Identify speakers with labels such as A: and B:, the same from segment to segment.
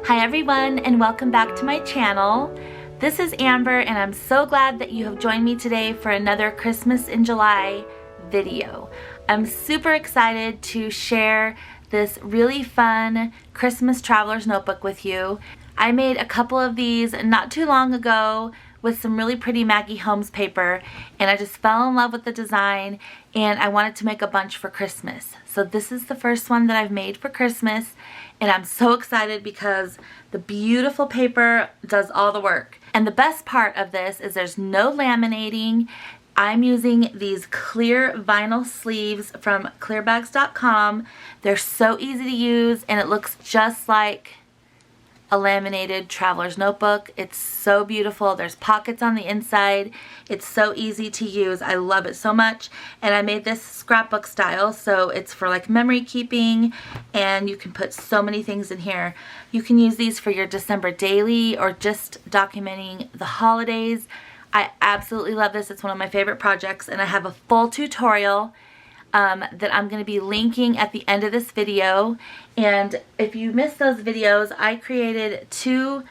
A: Hi everyone, and welcome back to my channel. This is Amber, and I'm so glad that you have joined me today for another Christmas in July video. I'm super excited to share this really fun Christmas traveler's notebook with you. I made a couple of these not too long ago with some really pretty Maggie Holmes paper, and I just fell in love with the design and I wanted to make a bunch for Christmas. So this is the first one that I've made for Christmas, and I'm so excited because the beautiful paper does all the work. And the best part of this is there's no laminating. I'm using these clear vinyl sleeves from clearbags.com. They're so easy to use and it looks just like a laminated traveler's notebook. It's so beautiful. There's pockets on the inside. It's so easy to use. I love it so much. And I made this scrapbook style, so it's for like memory keeping, and you can put so many things in here. You can use these for your December daily or just documenting the holidays. I absolutely love this. It's one of my favorite projects, and I have a full tutorial that I'm going to be linking at the end of this video. And if you missed those videos, I created two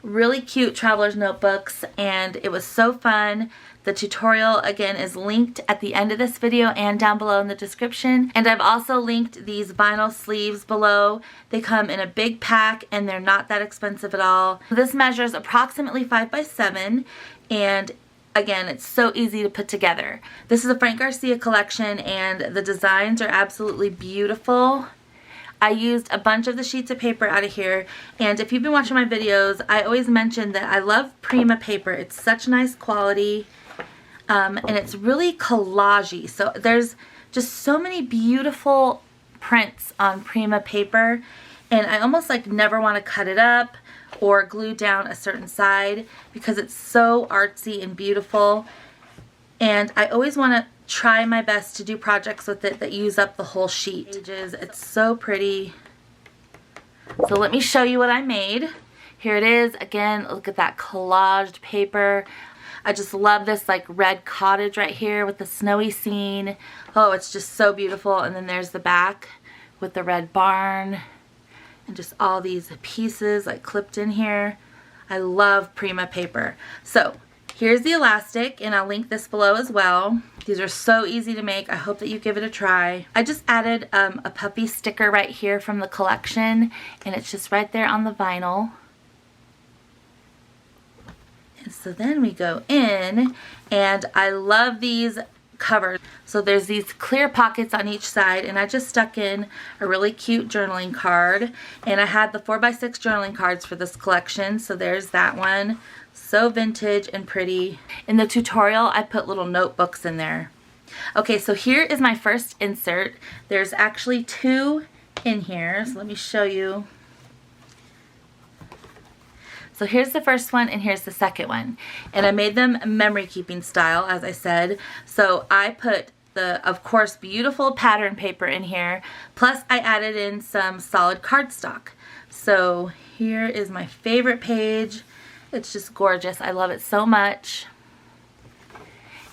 A: really cute traveler's notebooks and it was so fun. The tutorial again is linked at the end of this video and down below in the description. And I've also linked these vinyl sleeves below. They come in a big pack and they're not that expensive at all. This measures approximately 5 by 7, and again, it's so easy to put together. This is a Frank Garcia collection and the designs are absolutely beautiful. I used a bunch of the sheets of paper out of here, and if you've been watching my videos, I always mention that I love Prima paper. It's such nice quality, and it's really collagey. So there's just so many beautiful prints on Prima paper, and I almost like never want to cut it up or glue down a certain side because it's so artsy and beautiful. And I always want to try my best to do projects with it that use up the whole sheet. It's so pretty. So let me show you what I made. Here it is. Again, look at that collaged paper. I just love this like red cottage right here with the snowy scene. Oh, it's just so beautiful. And then there's the back with the red barn and just all these pieces like clipped in here. I love Prima paper. So here's the elastic, and I'll link this below as well. These are so easy to make. I hope that you give it a try. I just added a Puffy sticker right here from the collection, and it's just right there on the vinyl. And so then we go in, and I love these covers. So there's these clear pockets on each side, and I just stuck in a really cute journaling card, and I had the 4x6 journaling cards for this collection. So there's that one. So vintage and pretty. In the tutorial, I put little notebooks in there. Okay, so here is my first insert. There's actually two in here, so let me show you. So here's the first one and here's the second one. And I made them memory keeping style, as I said. So I put the, of course, beautiful pattern paper in here. Plus I added in some solid cardstock. So here is my favorite page. It's just gorgeous. I love it so much.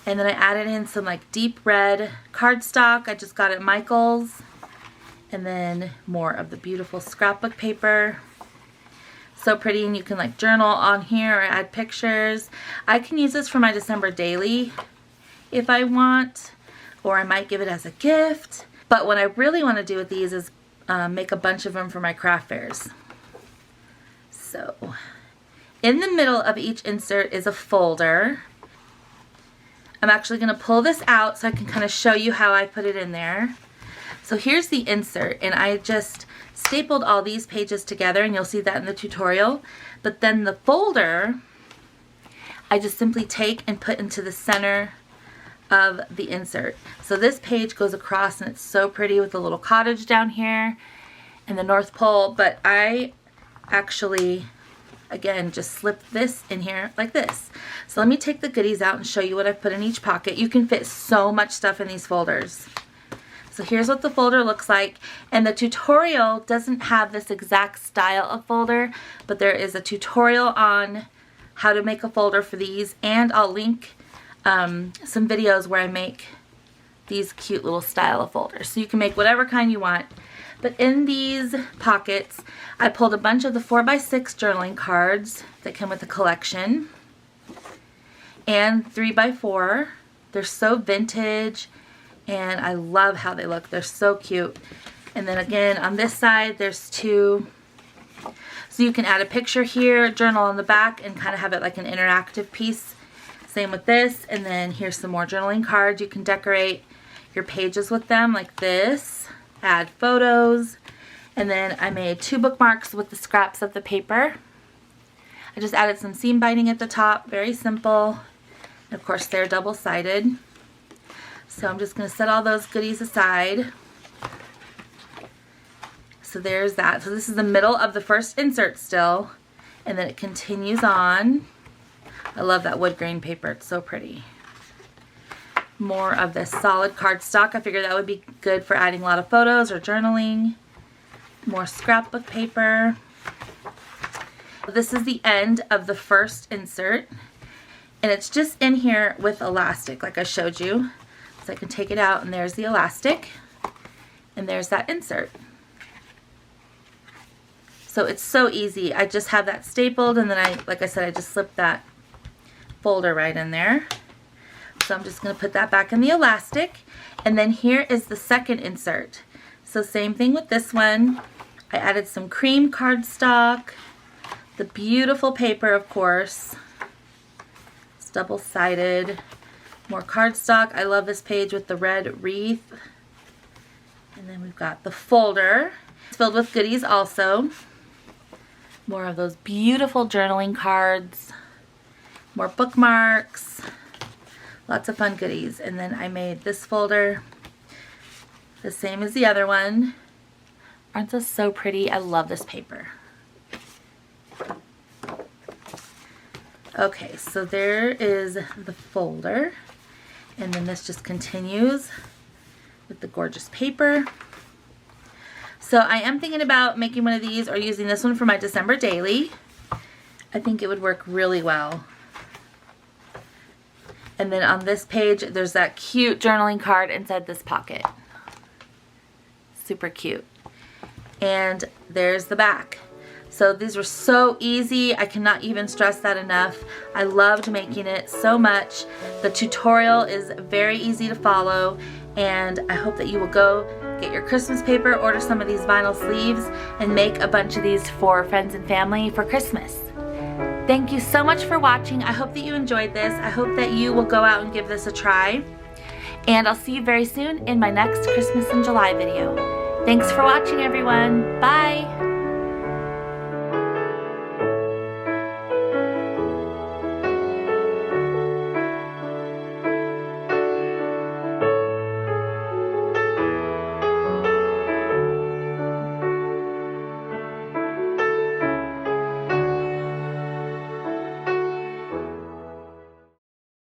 A: And then I added in some like deep red cardstock. I just got it at Michael's. And then more of the beautiful scrapbook paper. So pretty, and you can like journal on here or add pictures. I can use this for my December daily if I want, or I might give it as a gift. But what I really want to do with these is make a bunch of them for my craft fairs. So in the middle of each insert is a folder. I'm actually going to pull this out so I can kind of show you how I put it in there. So here's the insert, and I just stapled all these pages together, and you'll see that in the tutorial. But then the folder, I just simply take and put into the center of the insert. So this page goes across, and it's so pretty with the little cottage down here and the North Pole. But I actually, again, just slip this in here like this. So let me take the goodies out and show you what I've put in each pocket. You can fit so much stuff in these folders. So here's what the folder looks like, and the tutorial doesn't have this exact style of folder, but there is a tutorial on how to make a folder for these, and I'll link some videos where I make these cute little style of folders. So you can make whatever kind you want. But in these pockets, I pulled a bunch of the 4x6 journaling cards that come with the collection, and 3x4. They're so vintage, and I love how they look. They're so cute. And then again, on this side, there's 2. So you can add a picture here, journal on the back, and kind of have it like an interactive piece. Same with this. And then here's some more journaling cards. You can decorate your pages with them like this. Add photos. And then I made 2 bookmarks with the scraps of the paper. I just added some seam binding at the top. Very simple. And of course, they're double-sided. So I'm just going to set all those goodies aside. So there's that. So this is the middle of the first insert still, and then it continues on. I love that wood grain paper. It's so pretty. More of this solid cardstock. I figured that would be good for adding a lot of photos or journaling. More scrapbook paper. This is the end of the first insert, and it's just in here with elastic like I showed you. So I can take it out, and there's the elastic, and there's that insert. So it's so easy. I just have that stapled, and then like I said, I just slipped that folder right in there. So I'm just going to put that back in the elastic. And then here is the second insert. So same thing with this one. I added some cream cardstock, the beautiful paper, of course. It's double-sided. More cardstock. I love this page with the red wreath. And then we've got the folder. It's filled with goodies also. More of those beautiful journaling cards. More bookmarks. Lots of fun goodies. And then I made this folder the same as the other one. Aren't those so pretty? I love this paper. Okay, so there is the folder. And then this just continues with the gorgeous paper. So I am thinking about making one of these or using this one for my December daily. I think it would work really well. And then on this page, there's that cute journaling card inside this pocket. Super cute. And there's the back. So these were so easy. I cannot even stress that enough. I loved making it so much. The tutorial is very easy to follow, and I hope that you will go get your Christmas paper, order some of these vinyl sleeves, and make a bunch of these for friends and family for Christmas. Thank you so much for watching. I hope that you enjoyed this. I hope that you will go out and give this a try. And I'll see you very soon in my next Christmas in July video. Thanks for watching, everyone. Bye.